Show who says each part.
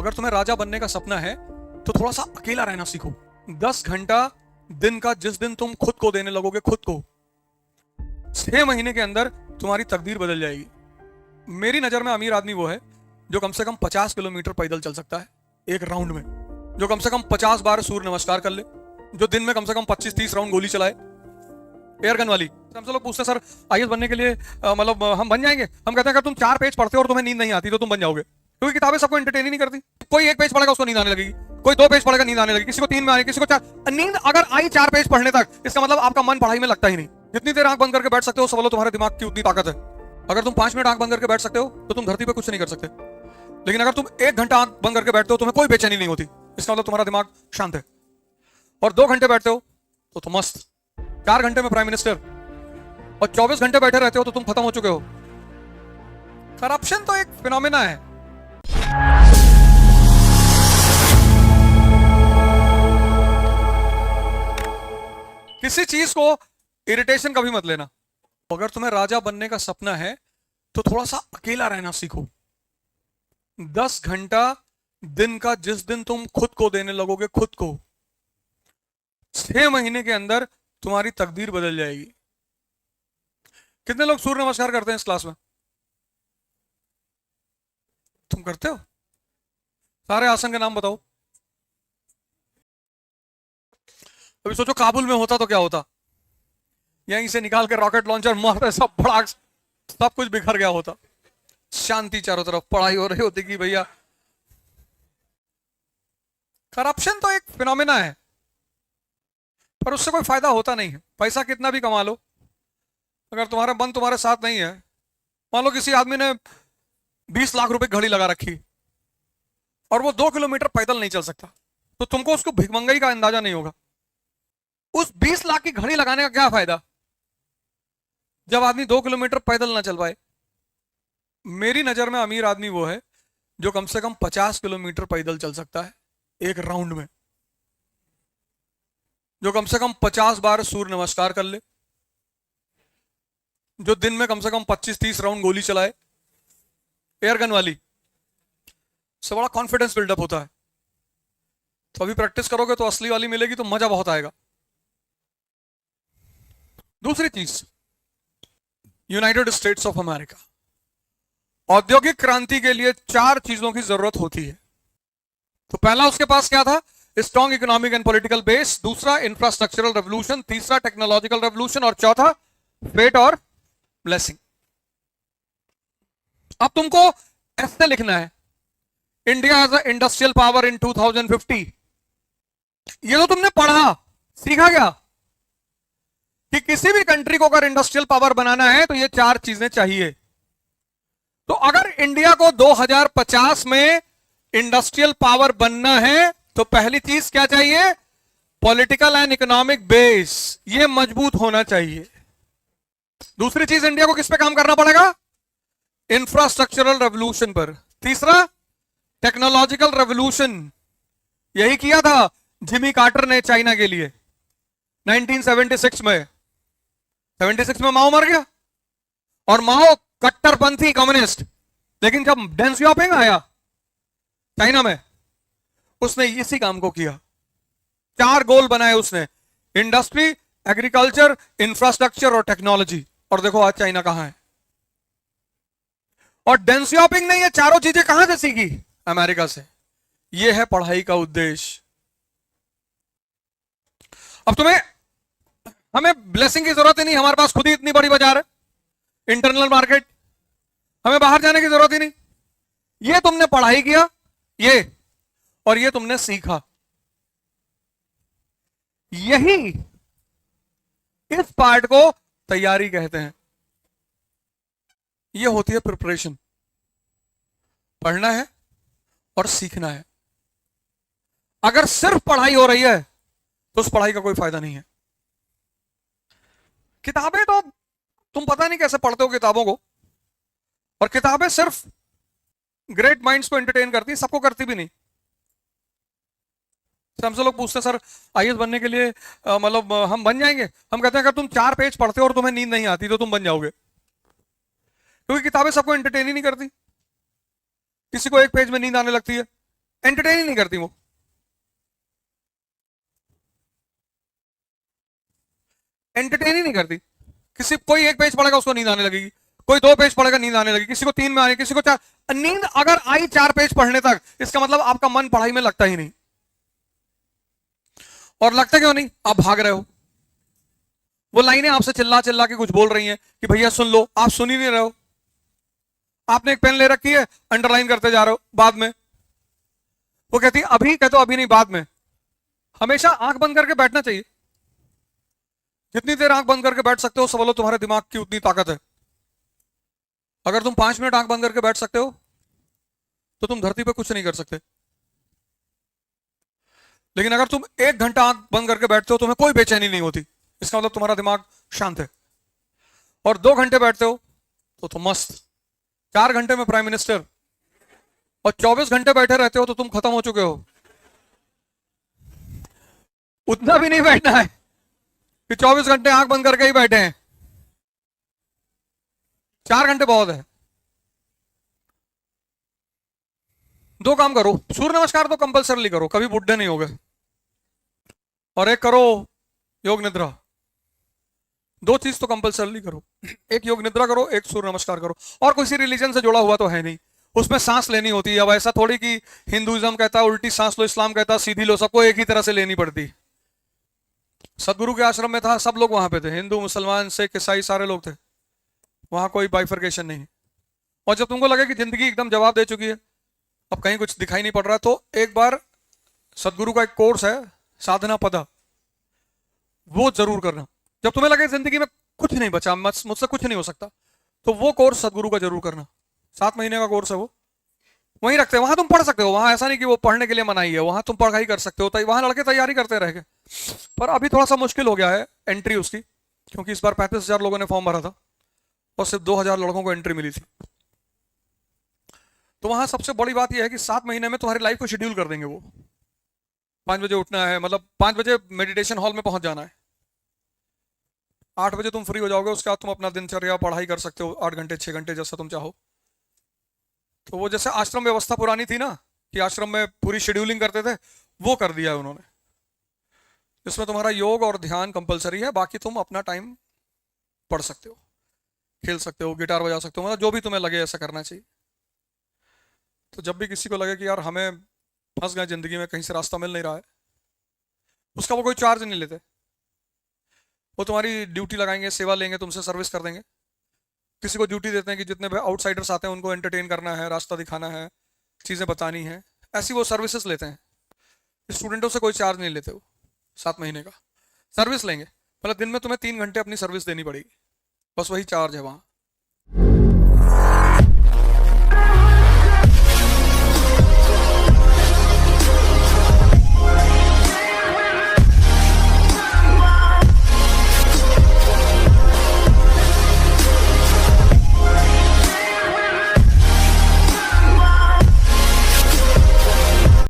Speaker 1: अगर तुम्हें राजा बनने का सपना है तो थोड़ा सा अकेला रहना सीखो। 10 घंटा दिन का जिस दिन तुम खुद को देने लगोगे, खुद को, 6 महीने के अंदर तुम्हारी तकदीर बदल जाएगी। मेरी नजर में अमीर आदमी वो है जो कम से कम 50 किलोमीटर पैदल चल सकता है एक राउंड में, जो कम से कम 50 बार सूर्य नमस्कार कर ले, जो दिन में कम से कम 25-30 राउंड गोली चलाए एयर गन वाली। हमसे लोग पूछते हैं सर आईएएस बनने के लिए मतलब हम बन जाएंगे? हम कहते हैं अगर तुम 4 पेज पढ़ते हो और तुम्हें नींद नहीं आती तो तुम बन जाओगे, क्योंकि किताबें सबको एंटरटेन ही नहीं करती। कोई 1 पेज पढ़ेगा उसको नींद आने लगेगी, कोई 2 पेज पढ़ेगा नींद आने लगेगी, किसी को 3 में आएगी, किसी को 4। नींद अगर आई 4 पेज पढ़ने तक, इसका मतलब आपका मन पढ़ाई में लगता ही नहीं। जितनी देर आंख बंद करके बैठ सकते हो समझ लो तुम्हारे दिमाग की उतनी ताकत है। अगर तुम 5 मिनट आंख बंद करके बैठ सकते हो तो तुम धरती पर कुछ नहीं कर सकते, लेकिन अगर तुम 1 घंटा आंख बंद करके बैठते हो तुम्हें कोई बेचैनी नहीं होती, इसका मतलब तुम्हारा दिमाग शांत है। और 2 घंटे बैठते हो तो तुम मस्त, 4 घंटे में प्राइम मिनिस्टर, और 24 घंटे बैठे रहते हो तो तुम खत्म हो चुके हो। करप्शन तो एक फिनोमेना है। किसी चीज को इरिटेशन कभी मत लेना। अगर तुम्हें राजा बनने का सपना है तो थोड़ा सा अकेला रहना सीखो। 10 घंटा दिन का जिस दिन तुम खुद को देने लगोगे, खुद को, 6 महीने के अंदर तुम्हारी तकदीर बदल जाएगी। कितने लोग सूर्य नमस्कार करते हैं इस क्लास में? तुम करते हो? सारे आसन के नाम बताओ। अभी सोचो काबुल में होता तो क्या होता, यहीं से निकाल के रॉकेट लॉन्चर मारते, सब बड़ा, सब कुछ बिखर गया होता, शांति चारों तरफ, पढ़ाई हो रही होती कि भैया। करप्शन तो एक फिनोमेना है, पर उससे कोई फायदा होता नहीं है। पैसा कितना भी कमा लो, अगर तुम्हारा मन तुम्हारे साथ नहीं है, मान लो किसी आदमी ने 20 लाख रुपए घड़ी लगा रखी और वो 2 किलोमीटर पैदल नहीं चल सकता, तो तुमको उसको भिखमंगाई का अंदाजा नहीं होगा। उस 20 लाख की घड़ी लगाने का क्या फायदा जब आदमी 2 किलोमीटर पैदल ना चल पाए। मेरी नजर में अमीर आदमी वो है जो कम से कम 50 किलोमीटर पैदल चल सकता है एक राउंड में, जो कम से कम 50 बार सूर्य नमस्कार कर ले, जो दिन में कम से कम 25-30 राउंड गोली चलाए एयर गन वाली, से बड़ा कॉन्फिडेंस बिल्डअप होता है। तो अभी प्रैक्टिस करोगे तो असली वाली मिलेगी, तो मजा बहुत आएगा। दूसरी चीज, यूनाइटेड स्टेट्स ऑफ अमेरिका, औद्योगिक क्रांति के लिए 4 चीजों की जरूरत होती है। तो पहला उसके पास क्या था? Strong economic and political base, दूसरा इंफ्रास्ट्रक्चरल रेवोल्यूशन, तीसरा टेक्नोलॉजिकल रेवोल्यूशन, और चौथा फेट और ब्लेसिंग। अब तुमको ऐसे लिखना है, India as a industrial power in 2050। ये तो तुमने पढ़ा, सीखा क्या कि किसी भी कंट्री को अगर इंडस्ट्रियल पावर बनाना है तो ये 4 चीजें चाहिए। तो अगर इंडिया को 2050 में इंडस्ट्रियल पावर बनना है तो पहली चीज क्या चाहिए? पॉलिटिकल एंड इकोनॉमिक बेस, ये मजबूत होना चाहिए। दूसरी चीज, इंडिया को किस पे काम करना पड़ेगा? इंफ्रास्ट्रक्चरल रेवोल्यूशन पर। तीसरा, टेक्नोलॉजिकल रेवोल्यूशन, यही किया था जिमी कार्टर ने चाइना के लिए 1976 में। 76 में माओ मर गया, और माओ कट्टरपंथी कम्युनिस्ट, लेकिन जब डेंग सियाओपिंग आया चाइना में, उसने इसी काम को किया। 4 गोल बनाए उसने, इंडस्ट्री, एग्रीकल्चर, इंफ्रास्ट्रक्चर और टेक्नोलॉजी। और देखो आज चाइना कहां है। और डेंग सियाओपिंग ने ये चारों चीजें कहां से सीखी? अमेरिका से। ये है पढ़ाई का उद्देश्य। अब तुम्हें, हमें ब्लेसिंग की जरूरत ही नहीं, हमारे पास खुद ही इतनी बड़ी बाजार है, इंटरनल मार्केट, हमें बाहर जाने की जरूरत ही नहीं। ये तुमने पढ़ाई किया, ये, और ये तुमने सीखा। यही इस पार्ट को तैयारी कहते हैं। ये होती है प्रिपरेशन। पढ़ना है और सीखना है। अगर सिर्फ पढ़ाई हो रही है तो उस पढ़ाई का कोई फायदा नहीं है। किताबें तो तुम पता नहीं कैसे पढ़ते हो किताबों को, और किताबें सिर्फ ग्रेट माइंड्स को एंटरटेन करती, सबको करती भी नहीं। हमसे लोग पूछते हैं सर आईएएस बनने के लिए मतलब हम बन जाएंगे? हम कहते हैं अगर तुम 4 पेज पढ़ते हो और तुम्हें नींद नहीं आती तो तुम बन जाओगे, क्योंकि किताबें सबको एंटरटेन ही नहीं करती। किसी को 1 पेज में नींद आने लगती है, एंटरटेन ही नहीं करती वो। एंटरटेन ही नहीं करती। किसी कोई एक पेज पढ़ेगा उसको नींद आने लगेगी, कोई 2 पेज पढ़ेगा नींद आने लगेगी, किसी को 3 में आने, किसी को 4। नींद अगर आई 4 पेज पढ़ने तक, इसका मतलब आपका मन पढ़ाई में लगता ही नहीं। और लगता क्यों नहीं? आप भाग रहे हो। वो लाइनें आपसे चिल्ला चिल्ला के कुछ बोल रही हैं कि भैया सुन लो, आप सुन ही नहीं रहे हो। आपने एक पेन ले रखी है, अंडरलाइन करते जा रहे हो बाद में। वो कहती है अभी, कहते हो अभी नहीं, बाद में। हमेशा आंख बंद करके बैठना चाहिए। जितनी देर आंख बंद करके बैठ सकते हो, समझ लो तुम्हारे दिमाग की उतनी ताकत है। अगर तुम 5 मिनट आंख बंद करके बैठ सकते हो तो तुम धरती पर कुछ नहीं कर सकते। लेकिन अगर तुम 1 घंटा आंख बंद करके बैठते हो, तुम्हें कोई बेचैनी नहीं होती, इसका मतलब तुम्हारा दिमाग शांत है। और 2 घंटे बैठते हो तो तुम मस्त। 4 घंटे में प्राइम मिनिस्टर, और 24 घंटे बैठे रहते हो तो तुम खत्म हो चुके हो। उतना भी नहीं बैठना है कि 24 घंटे आंख बंद करके ही बैठे हैं। 4 घंटे बहुत है। 2 काम करो, सूर्य नमस्कार तो कंपलसरी करो, कभी बुढ़े नहीं हो गए। और एक करो योग निद्रा। 2 चीज तो कंपलसरी करो, एक योग निद्रा करो, एक सूर्य नमस्कार करो। और किसी रिलीजन से जुड़ा हुआ तो है नहीं, उसमें सांस लेनी होती है। अब ऐसा थोड़ी कि हिंदुइज्म कहता है उल्टी सांस लो, इस्लाम कहता है सीधी लो, सबको एक ही तरह से लेनी पड़ती। सदगुरु के आश्रम में था, सब लोग वहां पे थे, हिंदू मुसलमान सिख ईसाई सारे लोग थे, वहां कोई बाइफर्केशन नहीं। और जब तुमको लगे कि जिंदगी एकदम जवाब दे चुकी है, अब कहीं कुछ दिखाई नहीं पड़ रहा, तो एक बार सदगुरु का एक कोर्स है साधना पदा, वो जरूर करना। जब तुम्हें लगे जिंदगी में कुछ नहीं बचा, मुझसे कुछ नहीं हो सकता, तो वो कोर्स सदगुरु का जरूर करना। 7 महीने का कोर्स है वो, वहीं रखते हैं। वहां तुम पढ़ सकते हो, वहां ऐसा नहीं कि वो पढ़ने के लिए मनाही है, वहां तुम पढ़ाई कर सकते हो। वहां लड़के तैयारी करते रहेंगे। पर अभी थोड़ा सा मुश्किल हो गया है एंट्री उसकी, क्योंकि इस बार 35,000 लोगों ने फॉर्म भरा था और सिर्फ 2,000 लड़कों को एंट्री मिली थी। तो वहां सबसे बड़ी बात यह है कि 7 महीने में तुम्हारी लाइफ को शेड्यूल कर देंगे वो। 5 बजे उठना है, मतलब 5 बजे मेडिटेशन हॉल में पहुंच जाना है, 8 बजे तुम फ्री हो जाओगे, उसके बाद तुम अपना दिनचर्या पढ़ाई कर सकते हो 8 घंटे 6 घंटे जैसा तुम चाहो। तो वो जैसे आश्रम व्यवस्था पुरानी थी ना, कि आश्रम में पूरी शेड्यूलिंग करते थे, वो कर दिया है उन्होंने। इसमें तुम्हारा योग और ध्यान कंपलसरी है, बाकी तुम अपना टाइम पढ़ सकते हो, खेल सकते हो, गिटार बजा सकते हो, मतलब जो भी तुम्हें लगे ऐसा करना चाहिए। तो जब भी किसी को लगे कि यार हमें फंस गए जिंदगी में, कहीं से रास्ता मिल नहीं रहा है, उसका वो कोई चार्ज नहीं लेते। वो तुम्हारी ड्यूटी लगाएंगे, सेवा लेंगे, तुमसे सर्विस कर देंगे। किसी को ड्यूटी देते हैं कि जितने भी आउटसाइडर्स आते हैं उनको एंटरटेन करना है, रास्ता दिखाना है, चीज़ें बतानी है, ऐसी वो सर्विसेज लेते हैं। स्टूडेंटों से कोई चार्ज नहीं लेते वो। 7 महीने का सर्विस लेंगे, मतलब दिन में तुम्हें 3 घंटे अपनी सर्विस देनी पड़ेगी, बस वही चार्ज है वहाँ।